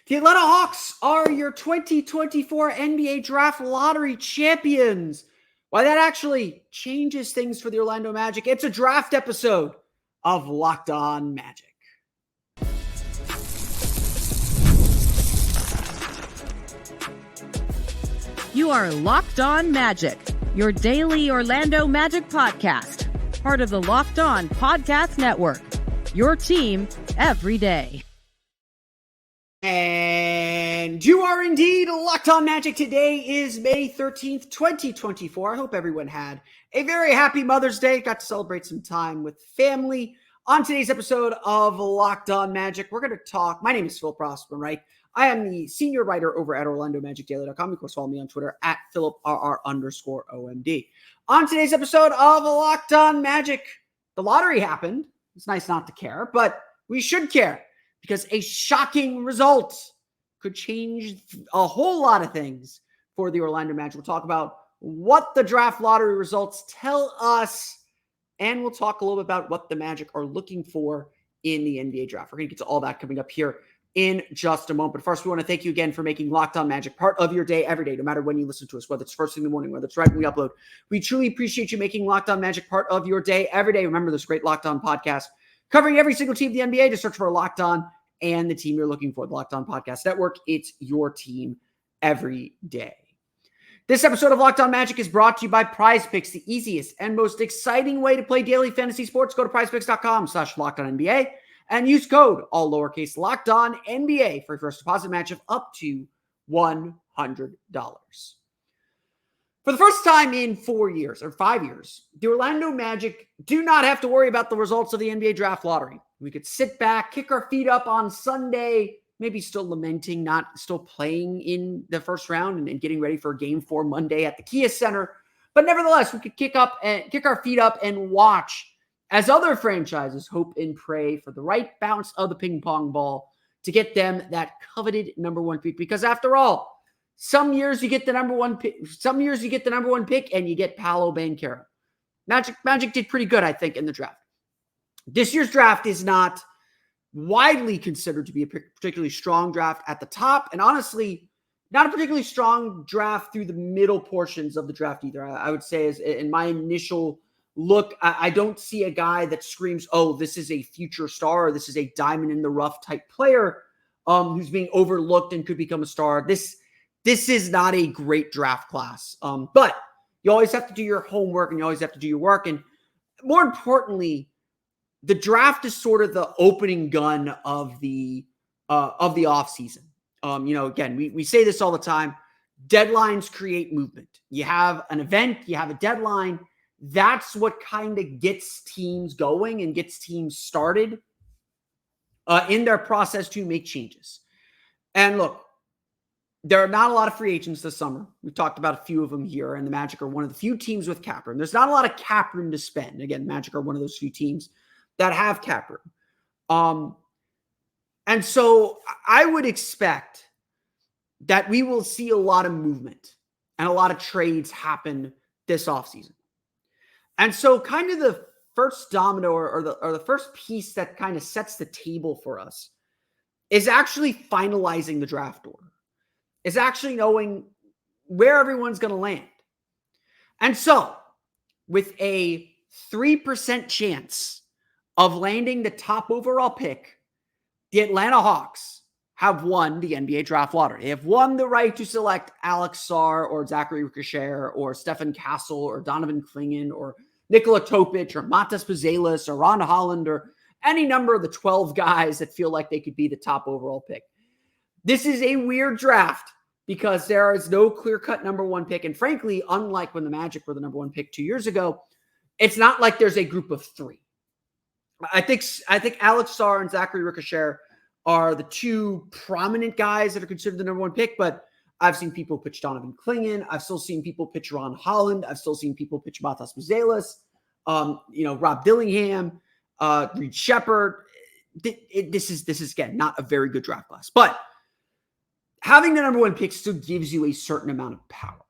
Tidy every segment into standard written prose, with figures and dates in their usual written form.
The Atlanta Hawks are your 2024 NBA Draft Lottery champions. Why that actually changes things for the Orlando Magic. It's a draft episode of Locked On Magic. You are Locked On Magic, your daily Orlando Magic podcast, part of the Locked On Podcast Network, your team every day. And you are indeed Locked On Magic. Today is May 13th, 2024. I hope everyone had a very happy Mother's Day. Got to celebrate some time with family. On today's episode of Locked On Magic, we're going to talk. My name is Philip Rossman, right? I am the senior writer over at OrlandoMagicDaily.com. Of course, follow me on Twitter at PhilipRR_OMD. On today's episode of Locked On Magic, the lottery happened. It's nice not to care, but we should care, because a shocking result could change a whole lot of things for the Orlando Magic. We'll talk about what the draft lottery results tell us, and we'll talk a little bit about what the Magic are looking for in the NBA draft. We're going to get to all that coming up here in just a moment. But first, we want to thank you again for making Locked On Magic part of your day every day, no matter when you listen to us, whether it's first thing in the morning, whether it's right when we upload. We truly appreciate you making Locked On Magic part of your day every day. Remember, this great Locked On podcast covering every single team of the NBA. Just search for Locked On and the team you're looking for, the Locked On Podcast Network. It's your team every day. This episode of Locked On Magic is brought to you by PrizePicks, the easiest and most exciting way to play daily fantasy sports. Go to prizepicks.com/LockedOnNBA and use code, all lowercase, LockedOnNBA for your first deposit match of up to $100. For the first time in 4 years or 5 years, the Orlando Magic do not have to worry about the results of the NBA Draft Lottery. We could sit back, kick our feet up on Sunday, maybe still lamenting not still playing in the first round and getting ready for Game 4 Monday at the Kia Center. But nevertheless, we could kick our feet up and watch as other franchises hope and pray for the right bounce of the ping pong ball to get them that coveted number one pick. Because after all, some years you get the number one pick, and you get Paolo Banchero. Magic did pretty good, I think, in the draft. This year's draft is not widely considered to be a particularly strong draft at the top, and honestly, not a particularly strong draft through the middle portions of the draft either. I would say, as in my initial look, I don't see a guy that screams, oh, this is a future star, or this is a diamond in the rough type player who's being overlooked and could become a star. This is not a great draft class, but you always have to do your homework and you always have to do your work, and more importantly, the draft is sort of the opening gun of the offseason. Again, we say this all the time. Deadlines create movement. You have an event, you have a deadline. That's what kind of gets teams going and gets teams started in their process to make changes. And look, there are not a lot of free agents this summer. We've talked about a few of them here, and the Magic are one of the few teams with cap room. There's not a lot of cap room to spend. Again, Magic are one of those few teams that have cap room. And so I would expect that we will see a lot of movement and a lot of trades happen this offseason. And so kind of the first domino or the first piece that kind of sets the table for us is actually finalizing the draft order, is actually knowing where everyone's going to land. And so with a 3% chance of landing the top overall pick, the Atlanta Hawks have won the NBA Draft Lottery. They have won the right to select Alex Sarr or Zachary Ricochet or Stephen Castle or Donovan Clingan or Nikola Topic or Matas Puzelis or Ron Holland or any number of the 12 guys that feel like they could be the top overall pick. This is a weird draft because there is no clear-cut number one pick. And frankly, unlike when the Magic were the number one pick 2 years ago, it's not like there's a group of three. I think Alex Sarr and Zachary Ricochet are the two prominent guys that are considered the number one pick, but I've seen people pitch Donovan Clingan. I've still seen people pitch Ron Holland. I've still seen people pitch Matas Puzelis, Rob Dillingham, Reed Shepard. This is again, not a very good draft class, but having the number one pick still gives you a certain amount of power.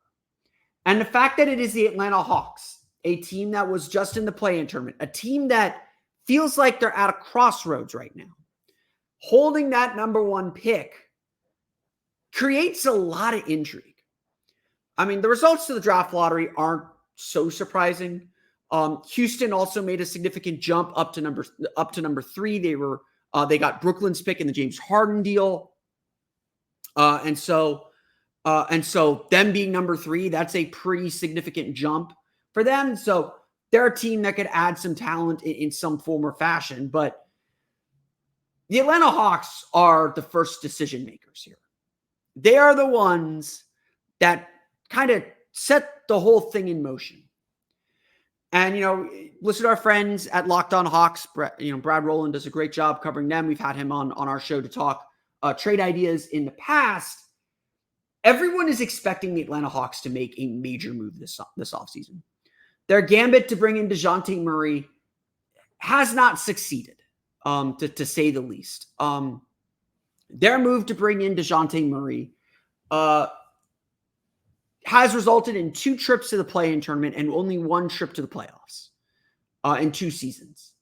And the fact that it is the Atlanta Hawks, a team that was just in the play-in tournament, a team that feels like they're at a crossroads right now, holding that number one pick creates a lot of intrigue. I mean, the results to the draft lottery aren't so surprising. Houston also made a significant jump up to number 3. They got Brooklyn's pick in the James Harden deal. And so them being number 3, that's a pretty significant jump for them. So they're a team that could add some talent in some form or fashion, but the Atlanta Hawks are the first decision makers here. They are the ones that kind of set the whole thing in motion. And, listen to our friends at Locked On Hawks. Brad Rowland does a great job covering them. We've had him on our show to talk trade ideas in the past. Everyone is expecting the Atlanta Hawks to make a major move this offseason. Their gambit to bring in DeJounte Murray has not succeeded, to say the least. Their move to bring in DeJounte Murray has resulted in 2 trips to the play-in tournament and only 1 trip to the playoffs in 2 seasons.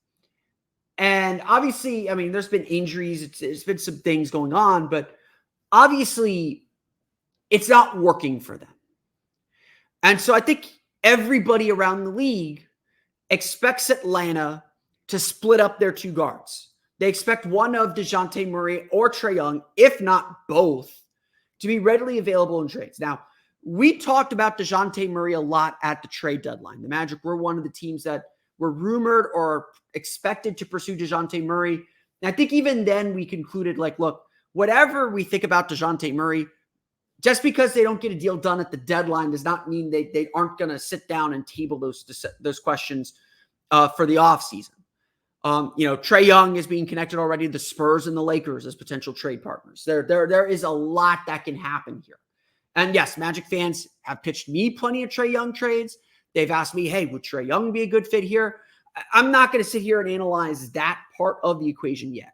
And obviously, I mean, there's been injuries. There's been some things going on, but obviously it's not working for them. And so I think everybody around the league expects Atlanta to split up their 2 guards. They expect one of DeJounte Murray or Trae Young, if not both, to be readily available in trades. Now, we talked about DeJounte Murray a lot at the trade deadline. The Magic were one of the teams that were rumored or expected to pursue DeJounte Murray. And I think even then we concluded, look, whatever we think about DeJounte Murray, just because they don't get a deal done at the deadline does not mean they aren't going to sit down and table those questions for the offseason. Trae Young is being connected already to the Spurs and the Lakers as potential trade partners. There is a lot that can happen here. And yes, Magic fans have pitched me plenty of Trae Young trades. They've asked me, hey, would Trae Young be a good fit here? I'm not going to sit here and analyze that part of the equation yet.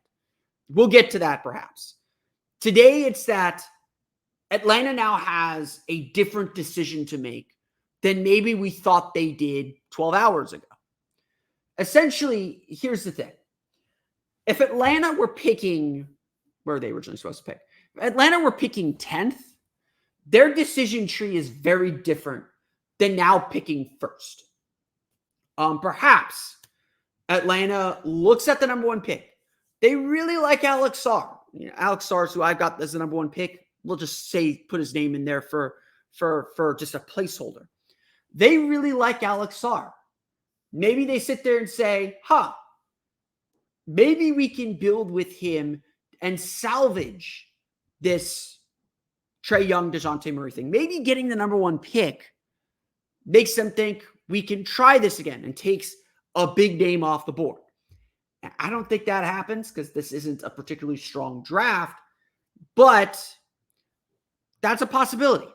We'll get to that perhaps. Today, it's that Atlanta now has a different decision to make than maybe we thought they did 12 hours ago. Essentially, here's the thing. If Atlanta were picking, where were they originally supposed to pick? If Atlanta were picking 10th, their decision tree is very different than now picking first. Perhaps Atlanta looks at the number 1 pick. They really like Alex Sarr. Alex Sarr, who I've got as the number 1 pick. We'll just put his name in there for just a placeholder. They really like Alex Sarr. Maybe they sit there and say, maybe we can build with him and salvage this Trae Young, DeJounte Murray thing. Maybe getting the number 1 pick makes them think we can try this again and takes a big name off the board. I don't think that happens because this isn't a particularly strong draft, but that's a possibility.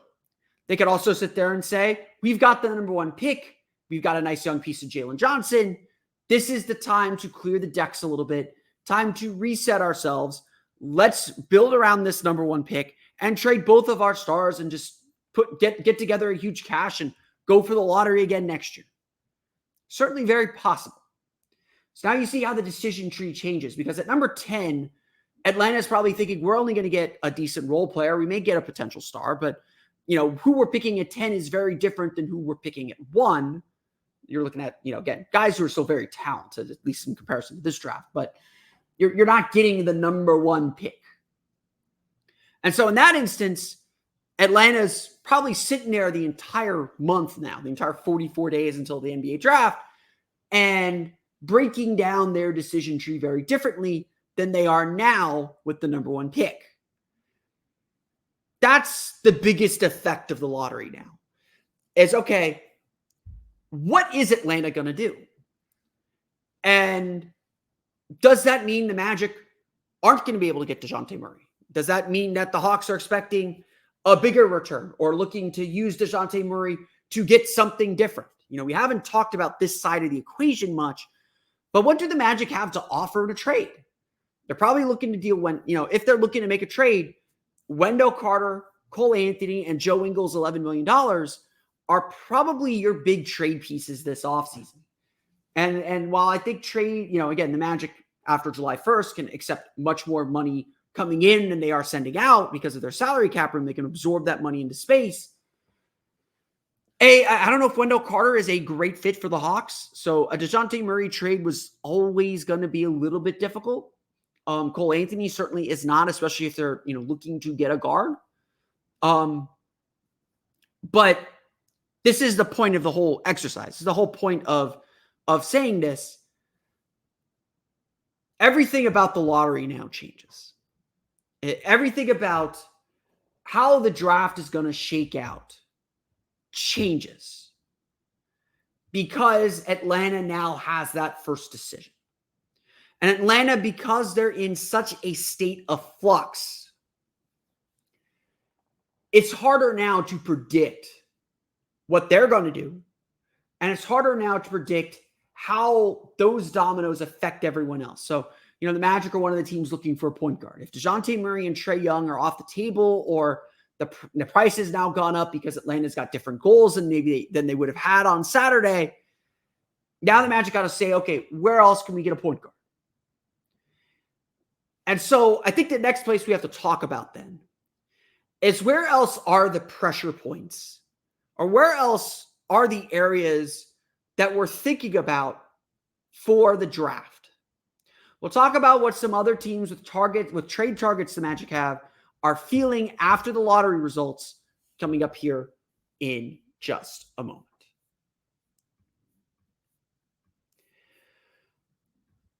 They could also sit there and say, we've got the number 1 pick. We've got a nice young piece of Jalen Johnson. This is the time to clear the decks a little bit, time to reset ourselves. Let's build around this number 1 pick and trade both of our stars and just get together a huge cash and go for the lottery again next year. Certainly very possible. So now you see how the decision tree changes, because at number 10, Atlanta is probably thinking we're only going to get a decent role player. We may get a potential star, but who we're picking at 10 is very different than who we're picking at 1. You're looking at, again, guys who are still very talented, at least in comparison to this draft, but you're not getting the number 1 pick. And so in that instance, Atlanta's probably sitting there the entire month now, the entire 44 days until the NBA draft, and breaking down their decision tree very differently than they are now with the number 1 pick. That's the biggest effect of the lottery now. Is, okay, what is Atlanta going to do? And does that mean the Magic aren't going to be able to get DeJounte Murray? Does that mean that the Hawks are expecting a bigger return or looking to use DeJounte Murray to get something different? We haven't talked about this side of the equation much, but what do the Magic have to offer in a trade? They're probably looking to deal if they're looking to make a trade, Wendell Carter, Cole Anthony, and Joe Ingles' $11 million are probably your big trade pieces this offseason. And while I think trade, again, the Magic after July 1st can accept much more money coming in than they are sending out because of their salary cap room. They can absorb that money into space. I don't know if Wendell Carter is a great fit for the Hawks. So a DeJounte Murray trade was always going to be a little bit difficult. Cole Anthony certainly is not, especially if they're, looking to get a guard. But this is the point of the whole exercise. This is the whole point of saying this. Everything about the lottery now changes. Everything about how the draft is going to shake out changes because Atlanta now has that first decision. And Atlanta, because they're in such a state of flux, it's harder now to predict what they're going to do. And it's harder now to predict how those dominoes affect everyone else. So, the Magic are one of the teams looking for a point guard. If DeJounte Murray and Trae Young are off the table, or the price has now gone up because Atlanta's got different goals than they would have had on Saturday, now the Magic got to say, okay, where else can we get a point guard? And so I think the next place we have to talk about then is where else are the pressure points, or where else are the areas that we're thinking about for the draft. We'll talk about what some other teams with trade targets the Magic have are feeling after the lottery results, coming up here in just a moment.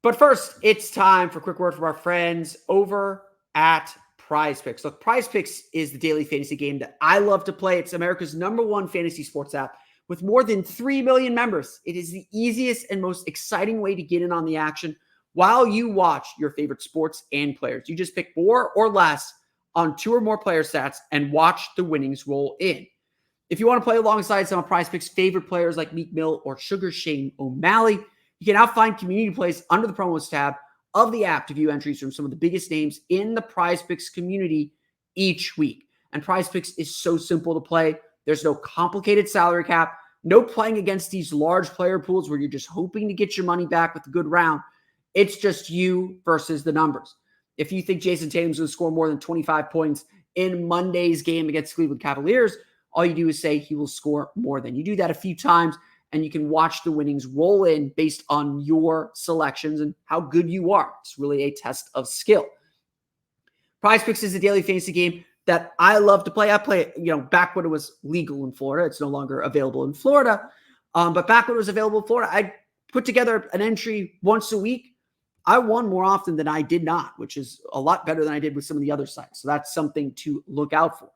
But first, it's time for a quick word from our friends over at PrizePicks. Look, PrizePicks is the daily fantasy game that I love to play. It's America's #1 fantasy sports app with more than 3 million members. It is the easiest and most exciting way to get in on the action while you watch your favorite sports and players. You just pick more or less on 2 or more player stats and watch the winnings roll in. If you want to play alongside some of PrizePicks' favorite players like Meek Mill or Sugar Shane O'Malley, you can now find community plays under the promos tab of the app to view entries from some of the biggest names in the PrizePicks community each week. And PrizePicks is so simple to play. There's no complicated salary cap, no playing against these large player pools where you're just hoping to get your money back with a good round. It's just you versus the numbers. If you think Jason Tatum's going to score more than 25 points in Monday's game against Cleveland Cavaliers, all you do is say he will score more than. You do that a few times, and you can watch the winnings roll in based on your selections and how good you are. It's really a test of skill. PrizePicks is a daily fantasy game that I love to play. I play it, back when it was legal in Florida. It's no longer available in Florida. But back when it was available in Florida, I put together an entry once a week. I won more often than I did not, which is a lot better than I did with some of the other sites. So that's something to look out for.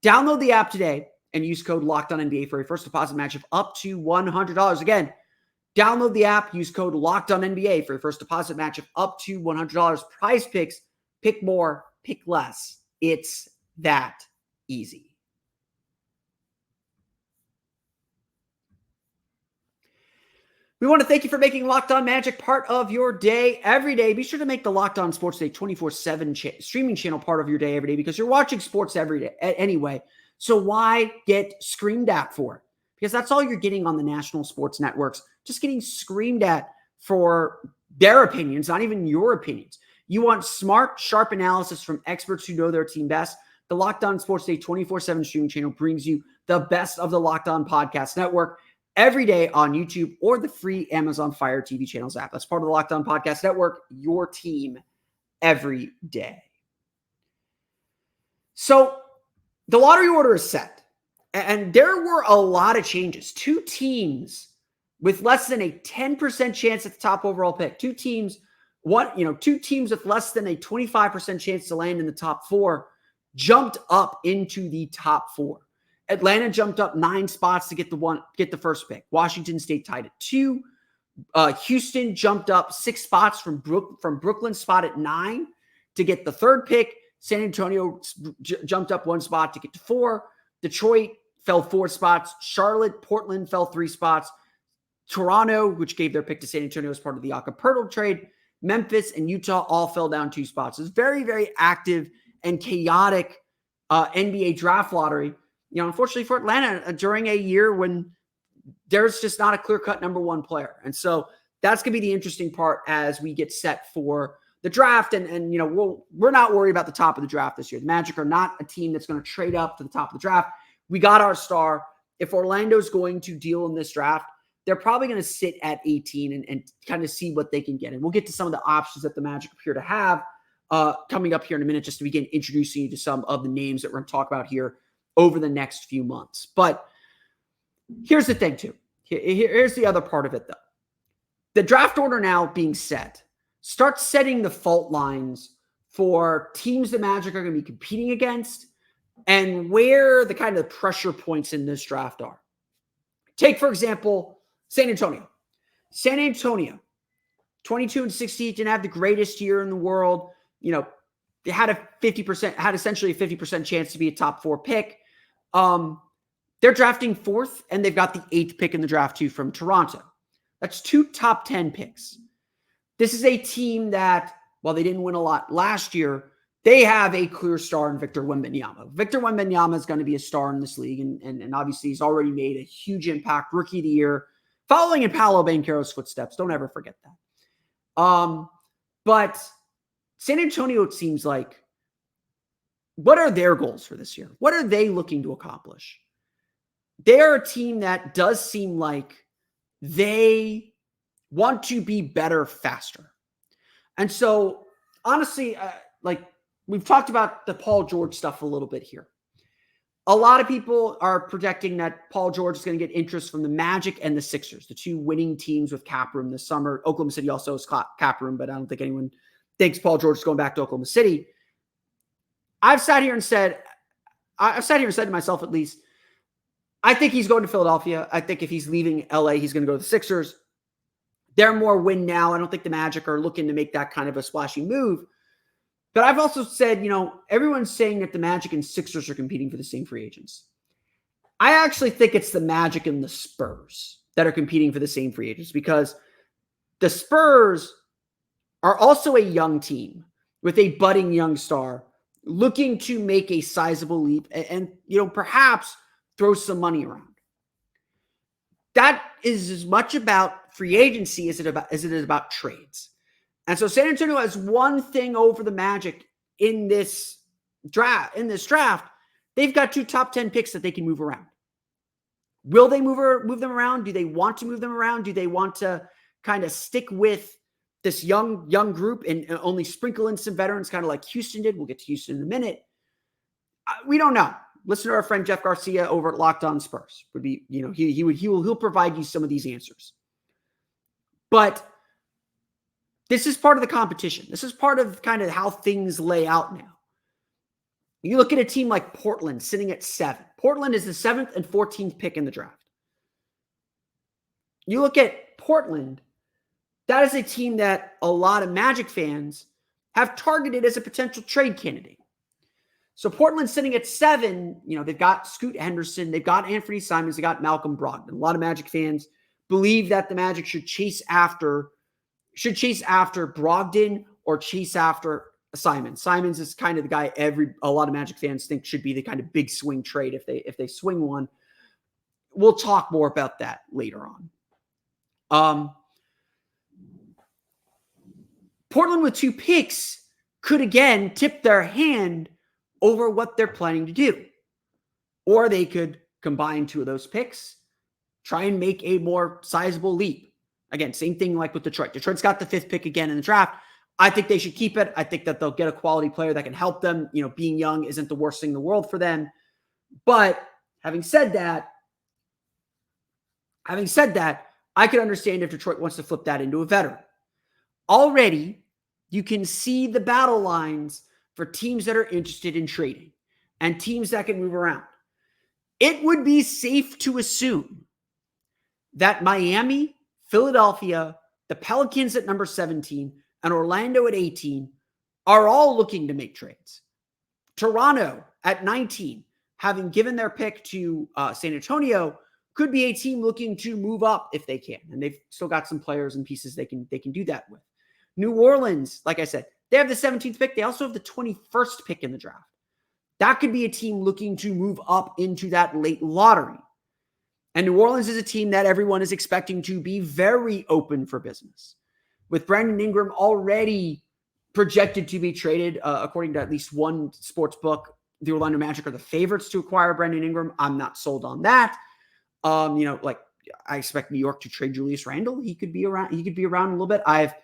Download the app today and use code LOCKEDONNBA for a first deposit match of up to $100. Again, download the app, use code LOCKEDONNBA for a first deposit match of up to $100. PrizePicks, pick more, pick less. It's that easy. We want to thank you for making Locked On Magic part of your day every day. Be sure to make the Locked On Sports Day 24/7 streaming channel part of your day every day, because you're watching sports every day anyway. So why get screamed at for it? Because that's all you're getting on the national sports networks, just getting screamed at for their opinions, not even your opinions. You want smart, sharp analysis from experts who know their team best. The Locked On Sports Day 24/7 streaming channel brings you the best of the Locked On Podcast Network every day on YouTube or the free Amazon Fire TV channels app. That's part of the Locked On Podcast Network, your team every day. So the lottery order is set, and there were a lot of changes. 2 teams with less than a 10% chance at the top overall pick. 2 teams with less than a 25% chance to land in the top 4 jumped up into the top 4. Atlanta jumped up 9 spots to get the first pick. Washington State tied at 2. Houston jumped up 6 spots from Brooklyn's spot at 9 to get the 3rd pick. San Antonio jumped up 1 spot to get to 4. Detroit fell 4 spots. Charlotte, Portland fell 3 spots. Toronto, which gave their pick to San Antonio as part of the Acapulco trade. Memphis and Utah all fell down 2 spots. It's very, very active and chaotic NBA draft lottery. Unfortunately for Atlanta, during a year when there's just not a clear-cut number 1 player. And so that's going to be the interesting part as we get set for the draft. And we're not worried about the top of the draft this year. The Magic are not a team that's going to trade up to the top of the draft. We got our star. If Orlando's going to deal in this draft, they're probably going to sit at 18 and kind of see what they can get. And we'll get to some of the options that the Magic appear to have coming up here in a minute, just to begin introducing you to some of the names that we're going to talk about here over the next few months. But here's the thing too. Here's the other part of it though. The draft order now being set, start setting the fault lines for teams the Magic are going to be competing against and where the kind of pressure points in this draft are. Take, for example, San Antonio. San Antonio, 22-16, didn't have the greatest year in the world. They had essentially a 50% chance to be a top 4 pick. They're drafting 4th, and they've got the 8th pick in the draft too from Toronto. That's 2 top 10 picks. This is a team that, while they didn't win a lot last year, they have a clear star in Victor Wembanyama. Victor Wembanyama is going to be a star in this league, and obviously he's already made a huge impact, rookie of the year, following in Paolo Banchero's footsteps. Don't ever forget that. But San Antonio, it seems like, what are their goals for this year? What are they looking to accomplish? They're a team that does seem like they want to be better faster. And so, honestly, we've talked about the Paul George stuff a little bit here. A lot of people are projecting that Paul George is going to get interest from the Magic and the Sixers, the 2 winning teams with cap room this summer. Oklahoma City also has cap room, but I don't think anyone thinks Paul George is going back to Oklahoma City. I've sat here and said to myself, at least, I think he's going to Philadelphia. I think if he's leaving LA, he's going to go to the Sixers. They're more win now. I don't think the Magic are looking to make that kind of a splashy move. But I've also said, everyone's saying that the Magic and Sixers are competing for the same free agents. I actually think it's the Magic and the Spurs that are competing for the same free agents, because the Spurs are also a young team with a budding young star looking to make a sizable leap and perhaps throw some money around. That is as much about free agency as it is about trades. And so San Antonio has one thing over the Magic in this draft. They've got 2 top 10 picks that they can move around. Will they move them around? Do they want to move them around? Do they want to kind of stick with this young group and only sprinkle in some veterans, kind of like Houston did? We'll get to Houston in a minute. We don't know. Listen to our friend Jeff Garcia over at Locked On Spurs. Would be, he'll provide you some of these answers. But this is part of the competition. This is part of kind of how things lay out now. You look at a team like Portland sitting at 7. Portland is the 7th and 14th pick in the draft. You look at Portland, that is a team that a lot of Magic fans have targeted as a potential trade candidate. So Portland's sitting at 7. They've got Scoot Henderson. They've got Anthony Simons. They got Malcolm Brogdon. A lot of Magic fans believe that the Magic should chase after Brogdon or chase after Simons. Simons is kind of the guy a lot of Magic fans think should be the kind of big swing trade if they swing one. We'll talk more about that later on. Portland with 2 picks could again tip their hand over what they're planning to do. Or they could combine 2 of those picks, try and make a more sizable leap. Again, same thing like with Detroit. Detroit's got the 5th pick again in the draft. I think they should keep it. I think that they'll get a quality player that can help them. Being young isn't the worst thing in the world for them. But having said that, I could understand if Detroit wants to flip that into a veteran. Already, you can see the battle lines for teams that are interested in trading and teams that can move around. It would be safe to assume that Miami, Philadelphia, the Pelicans at number 17, and Orlando at 18 are all looking to make trades. Toronto at 19, having given their pick to San Antonio, could be a team looking to move up if they can. And they've still got some players and pieces they can do that with. New Orleans, like I said, they have the 17th pick. They also have the 21st pick in the draft. That could be a team looking to move up into that late lottery. And New Orleans is a team that everyone is expecting to be very open for business. With Brandon Ingram already projected to be traded, according to at least one sports book. The Orlando Magic are the favorites to acquire Brandon Ingram. I'm not sold on that. I expect New York to trade Julius Randle. He could be around. He could be around a little bit. I've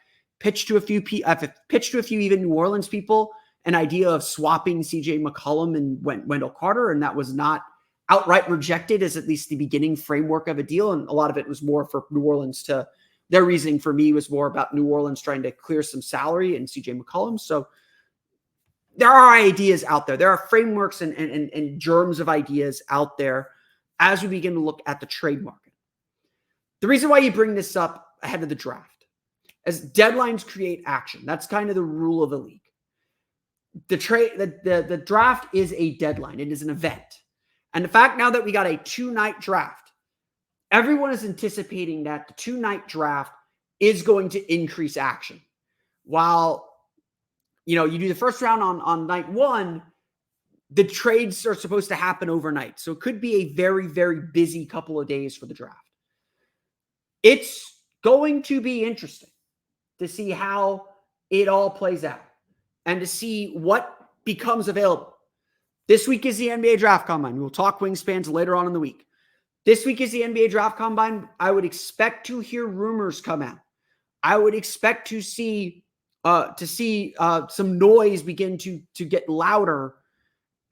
pitched to a few even New Orleans people an idea of swapping CJ McCollum and Wendell Carter, and that was not outright rejected as at least the beginning framework of a deal. And a lot of it was more for New Orleans to. Their reasoning for me was more about New Orleans trying to clear some salary and CJ McCollum. So there are ideas out there. There are frameworks and germs of ideas out there as we begin to look at the trade market. The reason why you bring this up ahead of the draft, as deadlines create action. That's kind of the rule of the league. The draft is a deadline. It is an event. And the fact now that we got a 2-night draft, everyone is anticipating that the 2-night draft is going to increase action. While, you do the first round on night 1, the trades are supposed to happen overnight. So it could be a very, very busy couple of days for the draft. It's going to be interesting to see how it all plays out and to see what becomes available. This week is the NBA Draft Combine. We'll talk wingspans later on in the week. This week is the NBA Draft Combine. I would expect to hear rumors come out. I would expect to see some noise begin to get louder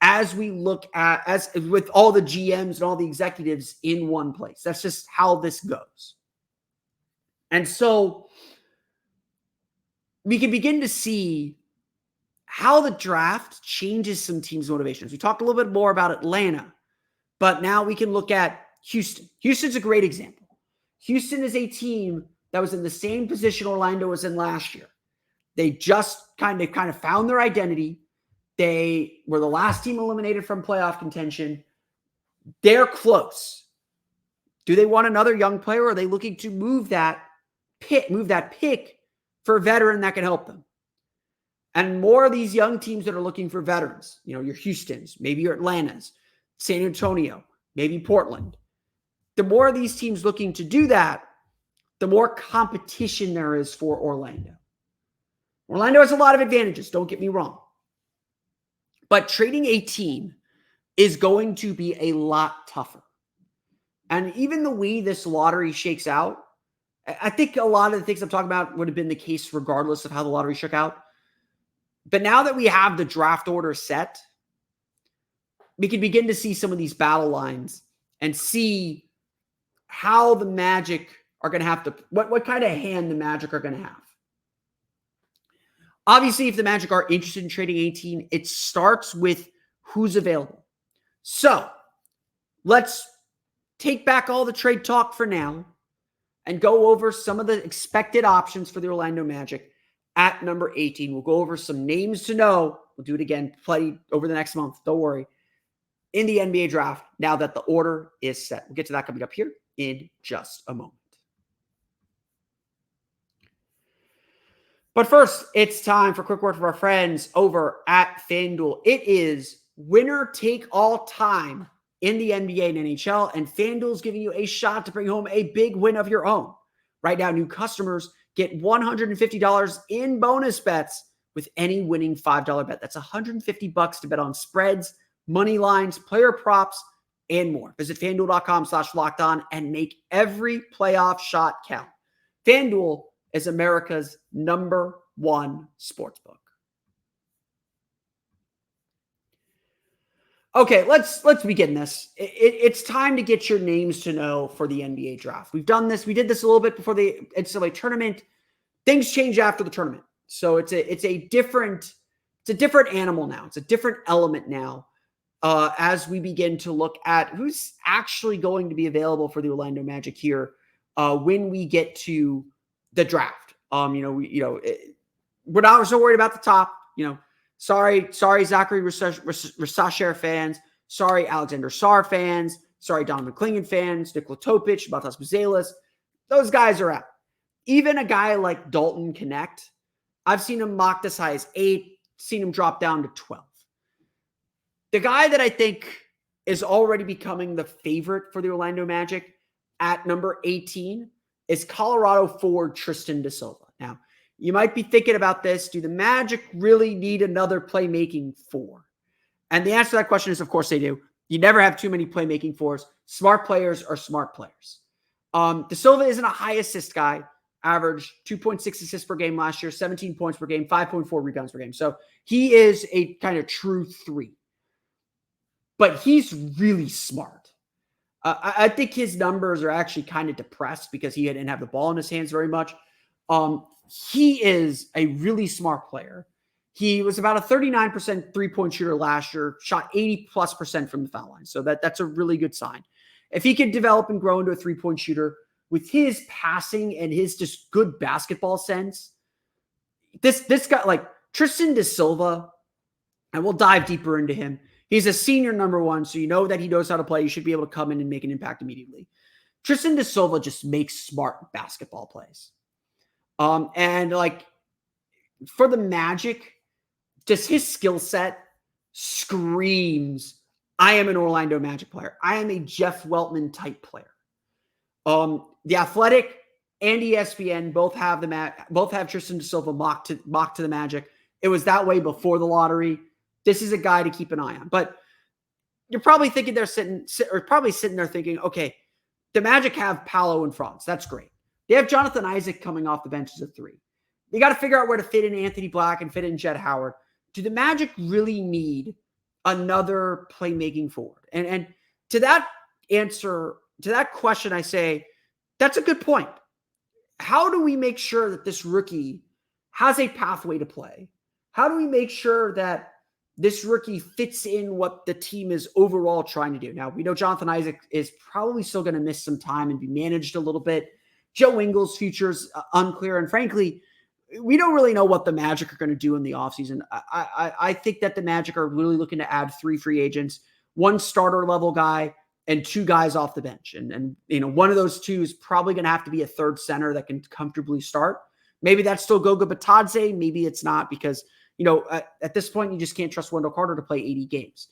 as we look at, as with all the GMs and all the executives in one place. That's just how this goes. And so we can begin to see how the draft changes some teams' motivations. We talked a little bit more about Atlanta, but now we can look at Houston. Houston's a great example. Houston is a team that was in the same position Orlando was in last year. They just kind of found their identity. They were the last team eliminated from playoff contention. They're close. Do they want another young player, or are they looking to move that pick for a veteran that can help them? And more of these young teams that are looking for veterans, your Houstons, maybe your Atlantas, San Antonio, maybe Portland. The more of these teams looking to do that, the more competition there is for Orlando. Orlando has a lot of advantages, don't get me wrong. But trading a team is going to be a lot tougher. And even the way this lottery shakes out, I think a lot of the things I'm talking about would have been the case regardless of how the lottery shook out. But now that we have the draft order set, we can begin to see some of these battle lines and see how the Magic are going to have to, what kind of hand the Magic are going to have. Obviously, if the Magic are interested in trading 18, it starts with who's available. So let's take back all the trade talk for now and go over some of the expected options for the Orlando Magic at number 18. We'll go over some names to know. We'll do it again plenty over the next month. Don't worry. In the NBA draft, now that the order is set. We'll get to that coming up here in just a moment. But first, it's time for a quick word from our friends over at FanDuel. It is winner take all time in the NBA and NHL, and FanDuel is giving you a shot to bring home a big win of your own. Right now, new customers get $150 in bonus bets with any winning $5 bet. That's $150 to bet on spreads, money lines, player props, and more. Visit FanDuel.com/lockedon and make every playoff shot count. FanDuel is America's number one sportsbook. Okay, let's begin this. It's time to get your names to know for the NBA draft. We've done this. We did this a little bit before the NCAA tournament. Things change after the tournament. So it's a different animal now. It's a different element now as we begin to look at who's actually going to be available for the Orlando Magic here when we get to the draft. We're not so worried about the top. Sorry, Zachary Rasasher fans. Sorry, Alexander Sarr fans. Sorry, Don McClingan fans. Nikola Topic, Batas Buzelis. Those guys are out. Even a guy like Dalton Connect, I've seen him mocked as high as 8, seen him drop down to 12. The guy that I think is already becoming the favorite for the Orlando Magic at number 18 is Colorado forward Tristan da Silva. Now, you might be thinking about this. Do the Magic really need another playmaking four? And the answer to that question is, of course they do. You never have too many playmaking fours. Smart players are smart players. De Silva isn't a high assist guy. Averaged 2.6 assists per game last year, 17 points per game, 5.4 rebounds per game. So he is a kind of true 3. But he's really smart. I think his numbers are actually kind of depressed because he didn't have the ball in his hands very much. He is a really smart player. He was about a 39% three-point shooter last year, shot 80+% from the foul line. So that's a really good sign. If he could develop and grow into a three-point shooter with his passing and his just good basketball sense, this guy, like Tristan De Silva, and we'll dive deeper into him. He's a senior number 1, so you know that he knows how to play. You should be able to come in and make an impact immediately. Tristan De Silva just makes smart basketball plays. And like for the Magic, just his skill set screams, I am an Orlando Magic player. I am a Jeff Weltman type player. The Athletic and ESPN both have Tristan De Silva mocked to the Magic. It was that way before the lottery. This is a guy to keep an eye on. But you're probably thinking sitting there thinking, okay, the Magic have Paolo and Franz. That's great. They have Jonathan Isaac coming off the bench as a 3. They got to figure out where to fit in Anthony Black and fit in Jett Howard. Do the Magic really need another playmaking forward? And to that answer, to that question, I say, that's a good point. How do we make sure that this rookie has a pathway to play? How do we make sure that this rookie fits in what the team is overall trying to do? Now, we know Jonathan Isaac is probably still going to miss some time and be managed a little bit. Joe Ingles' future is unclear. And frankly, we don't really know what the Magic are going to do in the offseason. I think that the Magic are really looking to add 3 free agents, 1 starter level guy, and 2 guys off the bench. And one of those 2 is probably going to have to be a third center that can comfortably start. Maybe that's still Goga Batadze. Maybe it's not because, at this point, you just can't trust Wendell Carter to play 80 games.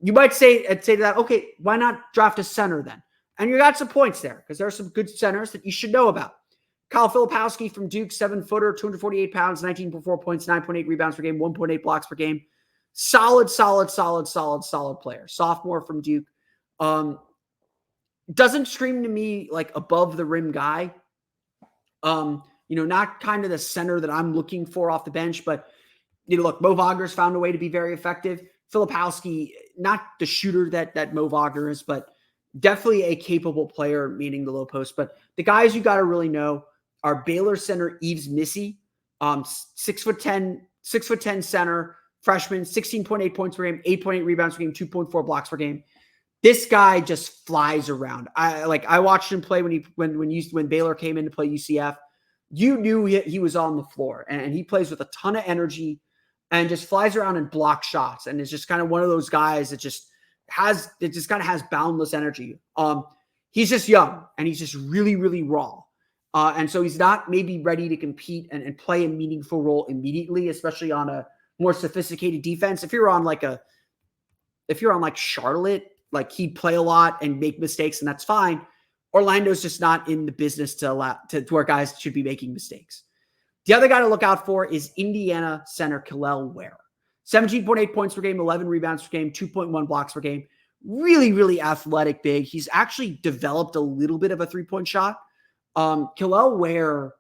You might say to that, okay, why not draft a center then? And you got some points there because there are some good centers that you should know about. Kyle Filipowski from Duke, 7-footer, 248 pounds, 19.4 points, 9.8 rebounds per game, 1.8 blocks per game. Solid player. Sophomore from Duke. Doesn't scream to me like above the rim guy. Not kind of the center that I'm looking for off the bench, but look, Mo Wagner's found a way to be very effective. Filipowski, not the shooter that Mo Wagner is, but definitely a capable player, meaning the low post. But the guys you got to really know are Baylor center Yves Missy, 6'10" center, freshman, 16.8 points per game, 8.8 rebounds per game, 2.4 blocks per game. This guy just flies around. I watched him play when Baylor came in to play UCF. You knew he was on the floor, and he plays with a ton of energy and just flies around and blocks shots. And is just kind of one of those guys that just has boundless energy. He's just young and he's just really, really raw. And so he's not maybe ready to compete and play a meaningful role immediately, especially on a more sophisticated defense. If you're on like Charlotte, like he'd play a lot and make mistakes, and that's fine. Orlando's just not in the business to where guys should be making mistakes. The other guy to look out for is Indiana center Kel'el Ware. 17.8 points per game, 11 rebounds per game, 2.1 blocks per game. Really, really athletic big. He's actually developed a little bit of a three-point shot. Kel'el Ware,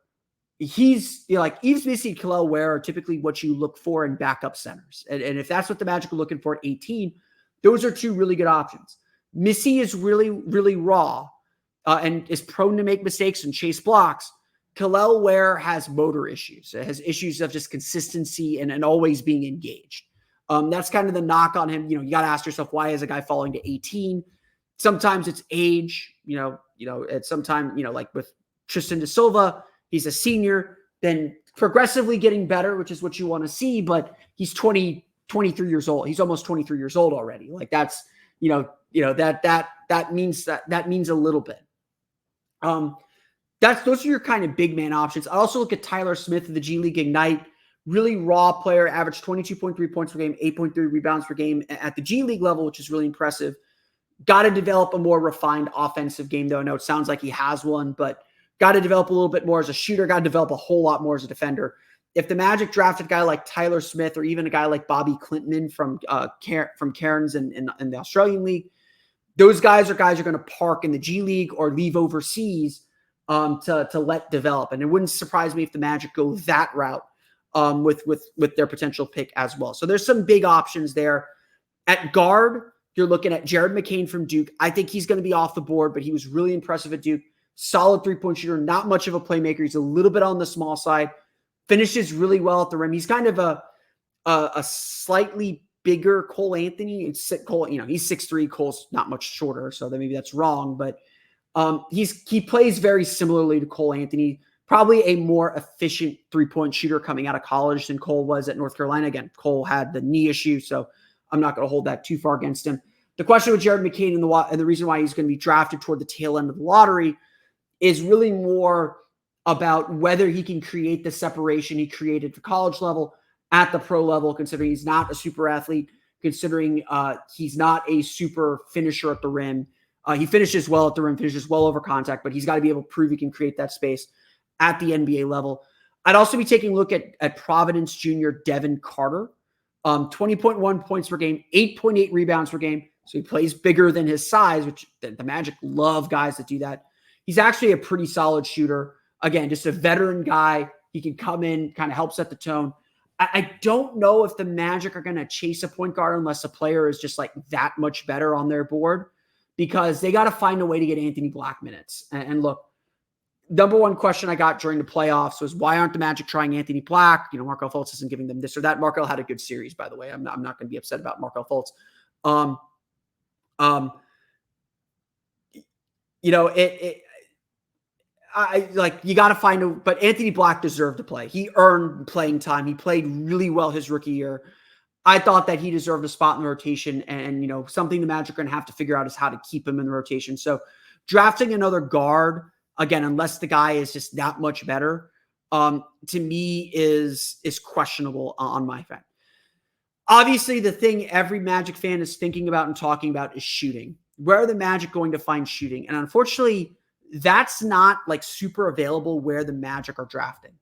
he's like Yves Missy and Kel'el Ware are typically what you look for in backup centers. And if that's what the Magic are looking for at 18, those are 2 really good options. Missy is really, really raw and is prone to make mistakes and chase blocks. Kel'el Ware has motor issues. It has issues of just consistency and always being engaged. That's kind of the knock on him. You got to ask yourself, why is a guy falling to 18? Sometimes it's age, it's sometimes, like with Tristan De Silva, he's a senior, then progressively getting better, which is what you want to see, but he's 23 years old. He's almost 23 years old already. Like that's, that means a little bit. Those are your kind of big man options. I also look at Tyler Smith of the G League Ignite, really raw player, averaged 22.3 points per game, 8.3 rebounds per game at the G League level, which is really impressive. Got to develop a more refined offensive game, though. I know it sounds like he has one, but got to develop a little bit more as a shooter, got to develop a whole lot more as a defender. If the Magic drafted a guy like Tyler Smith or even a guy like Bobby Clintman from Cairns in the Australian League, those guys are going to park in the G League or leave overseas to let develop. And it wouldn't surprise me if the Magic go that route with their potential pick as well. So there's some big options there. At guard, you're looking at Jared McCain from Duke. I think he's going to be off the board, but he was really impressive at Duke. Solid three-point shooter, not much of a playmaker. He's a little bit on the small side. Finishes really well at the rim. He's kind of a slightly bigger Cole Anthony. He's 6'3". Cole's not much shorter, so maybe that's wrong. But he plays very similarly to Cole Anthony. Probably a more efficient three-point shooter coming out of college than Cole was at North Carolina. Again, Cole had the knee issue, so I'm not going to hold that too far against him. The question with Jared McCain and the reason why he's going to be drafted toward the tail end of the lottery is really more about whether he can create the separation he created for college level at the pro level, considering he's not a super athlete, considering he's not a super finisher at the rim. He finishes well at the rim, finishes well over contact, but he's got to be able to prove he can create that space at the NBA level. I'd also be taking a look at Providence junior Devin Carter. 20.1 points per game, 8.8 rebounds per game. So he plays bigger than his size, which the Magic love guys that do that. He's actually a pretty solid shooter. Again, just a veteran guy. He can come in, kind of help set the tone. I don't know if the Magic are going to chase a point guard unless a player is just like that much better on their board, because they got to find a way to get Anthony Black minutes. And look, number one question I got during the playoffs was, why aren't the Magic trying Anthony Black? Markelle Fultz isn't giving them this or that. Markelle had a good series, by the way. I'm not going to be upset about Markelle Fultz. You got to find but Anthony Black deserved to play. He earned playing time. He played really well his rookie year. I thought that he deserved a spot in the rotation, and something the Magic are going to have to figure out is how to keep him in the rotation. So drafting another guard, again, unless the guy is just that much better, to me is questionable on my fan. Obviously, the thing every Magic fan is thinking about and talking about is shooting. Where are the Magic going to find shooting? And unfortunately, that's not like super available where the Magic are drafting.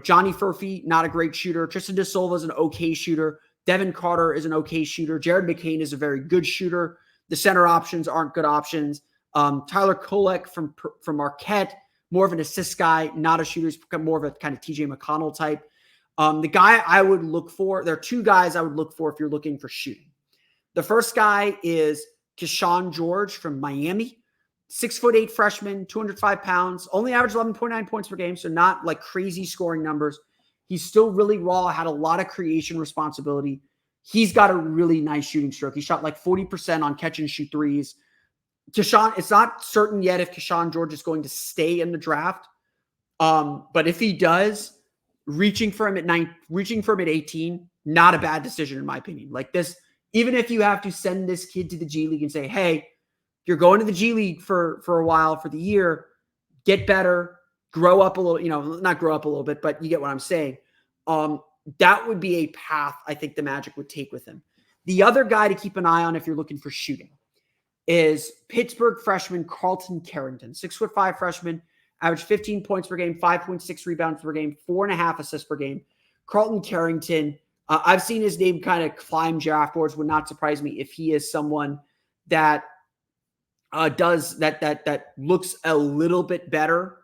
Johnny Furphy, not a great shooter. Tristan Da Silva is an okay shooter. Devin Carter is an okay shooter. Jared McCain is a very good shooter. The center options aren't good options. Tyler Kolek from Marquette, more of an assist guy, not a shooter. He's more of a kind of TJ McConnell type. The guy I would look for, there are two guys I would look for if you're looking for shooting. The first guy is Keshawn George from Miami, 6'8" freshman, 205 pounds, only averaged 11.9 points per game, so not like crazy scoring numbers. He's still really raw, had a lot of creation responsibility. He's got a really nice shooting stroke. He shot like 40% on catch and shoot threes. Keshawn, it's not certain yet if Keshawn George is going to stay in the draft. But if he does, reaching for him at 18, not a bad decision in my opinion. Like this, even if you have to send this kid to the G League and say, hey, you're going to the G League for a while, for the year, get better, grow up a little, not grow up a little bit, but you get what I'm saying. That would be a path I think the Magic would take with him. The other guy to keep an eye on if you're looking for shooting is Pittsburgh freshman Carlton Carrington, 6'5" freshman, averaged 15 points per game, 5.6 rebounds per game, 4.5 assists per game. Carlton Carrington, I've seen his name kind of climb draft boards. Would not surprise me if he is someone that does that looks a little bit better.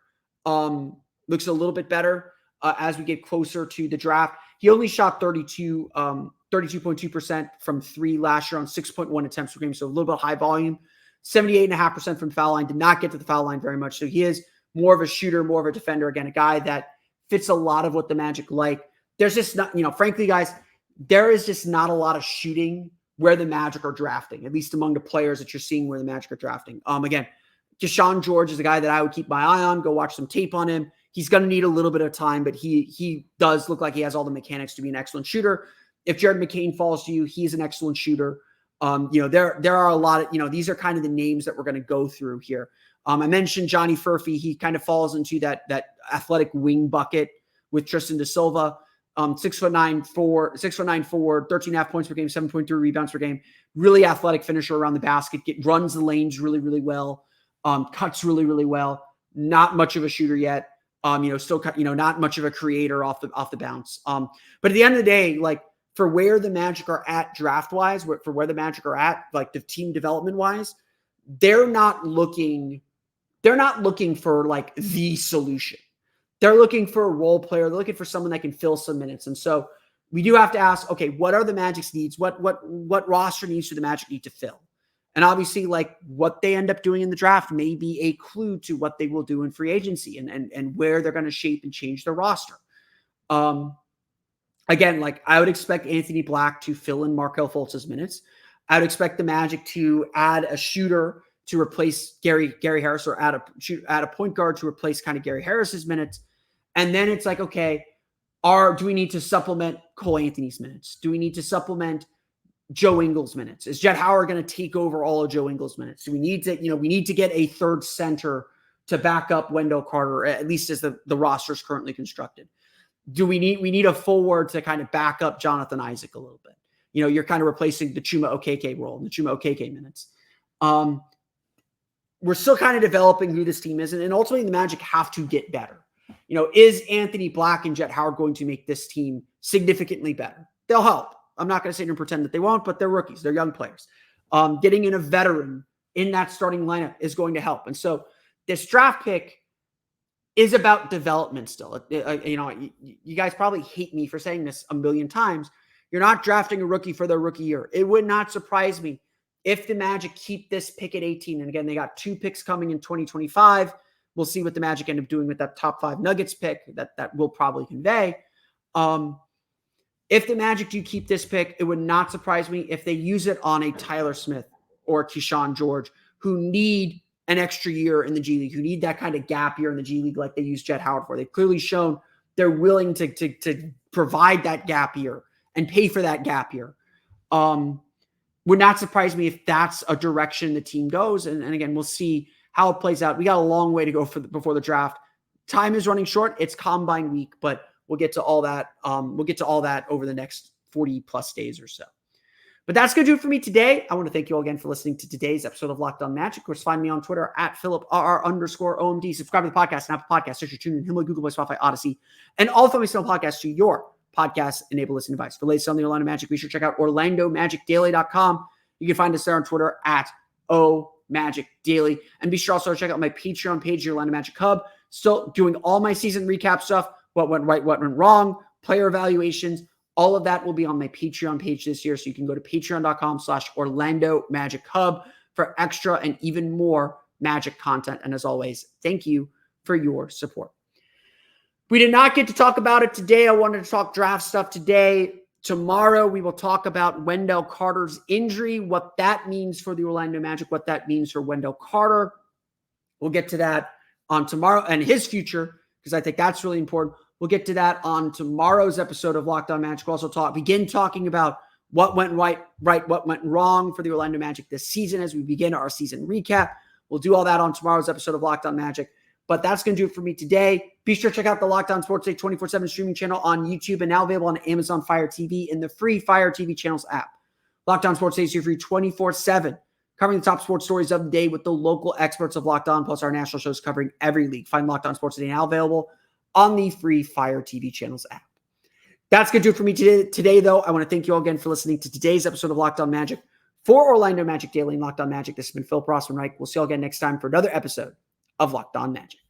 As we get closer to the draft. He only shot 32.2% from three last year on 6.1 attempts per game, so a little bit high volume. 78.5% from foul line, did not get to the foul line very much. So he is more of a shooter, more of a defender. Again, a guy that fits a lot of what the Magic like. There's just not, frankly, guys, there is just not a lot of shooting where the Magic are drafting, at least among the players that you're seeing where the Magic are drafting. Again, Keshawn George is a guy that I would keep my eye on. Go watch some tape on him. He's going to need a little bit of time, but he does look like he has all the mechanics to be an excellent shooter. If Jared McCain falls to you, he's an excellent shooter. There are a lot of, these are kind of the names that we're going to go through here. I mentioned Johnny Furphy. He kind of falls into that athletic wing bucket with Tristan Da Silva. 6'9" forward, 13.5 points per game, 7.3 rebounds per game. Really athletic finisher around the basket. Runs the lanes really, really well. Cuts really, really well. not much of a shooter yet. Still, not much of a creator off the bounce. But at the end of the day, like for where the Magic are at draft wise, for where the Magic are at, like the team development wise, they're not looking for like the solution. They're looking for a role player. They're looking for someone that can fill some minutes. And so we do have to ask, okay, what are the Magic's needs? What roster needs do the Magic need to fill? And obviously, like what they end up doing in the draft may be a clue to what they will do in free agency and where they're going to shape and change their roster. Again, like I would expect Anthony Black to fill in Markelle Fultz's minutes. I would expect the Magic to add a shooter to replace Gary Harris, or add a point guard to replace kind of Gary Harris's minutes. And then it's like, okay, do we need to supplement Cole Anthony's minutes? Do we need to supplement Joe Ingles' minutes? Is Jett Howard going to take over all of Joe Ingles' minutes? Do we need to get a third center to back up Wendell Carter, at least as the roster is currently constructed? We need a forward to kind of back up Jonathan Isaac a little bit. You're kind of replacing the Chuma Okeke role and the Chuma Okeke minutes. We're still kind of developing who this team is, and ultimately the Magic have to get better. Is Anthony Black and Jett Howard going to make this team significantly better? They'll help. I'm not going to sit here and pretend that they won't, but they're rookies. They're young players. Getting in a veteran in that starting lineup is going to help. And so this draft pick is about development still. You guys probably hate me for saying this a million times. You're not drafting a rookie for their rookie year. It would not surprise me if the Magic keep this pick at 18. And again, they got 2 picks coming in 2025. We'll see what the Magic end up doing with that top 5 Nuggets pick that will probably convey. If the Magic do keep this pick, it would not surprise me if they use it on a Tyler Smith or Keyshawn George, who need an extra year in the G League, who need that kind of gap year in the G League like they used Jett Howard for. They've clearly shown they're willing to provide that gap year and pay for that gap year. Would not surprise me if that's a direction the team goes. And again, we'll see how it plays out. We got a long way to go before the draft. Time is running short. It's combine week, but we'll get to all that. We'll get to all that over the next 40 plus days or so. But that's going to do it for me today. I want to thank you all again for listening to today's episode of Locked On Magic. Of course, find me on Twitter at @PhilipRR_OMD. Subscribe to the podcast and Apple Podcasts, search your TuneIn, Himalaya, Google Play, Spotify, Odyssey, and all the Family podcasts to your podcast-enabled listening device. For latest on the Orlando Magic, be sure to check out OrlandoMagicDaily.com. You can find us there on Twitter at @OMagicDaily. And be sure also to check out my Patreon page, the Orlando Magic Hub. Still doing all my season recap stuff, what went right, what went wrong, player evaluations. All of that will be on my Patreon page this year. So you can go to patreon.com/Orlando Magic Hub for extra and even more Magic content. And as always, thank you for your support. We did not get to talk about it today. I wanted to talk draft stuff today. Tomorrow, we will talk about Wendell Carter's injury, what that means for the Orlando Magic, what that means for Wendell Carter. We'll get to that on tomorrow, and his future, because I think that's really important. We'll get to that on tomorrow's episode of Locked On Magic. We'll also begin talking about what went right, what went wrong for the Orlando Magic this season as we begin our season recap. We'll do all that on tomorrow's episode of Locked On Magic. But that's going to do it for me today. Be sure to check out the Locked On Sports Day 24/7 streaming channel on YouTube and now available on Amazon Fire TV in the free Fire TV channels app. Locked On Sports Day is here for you 24/7, covering the top sports stories of the day with the local experts of Locked On, plus our national shows covering every league. Find Locked On Sports Day now available on the free Fire TV channels app. That's going to do it for me today, though. I want to thank you all again for listening to today's episode of Locked On Magic. For Orlando Magic Daily and Locked On Magic, this has been Phil Rossman-Reich. We'll see you all again next time for another episode of Locked On Magic.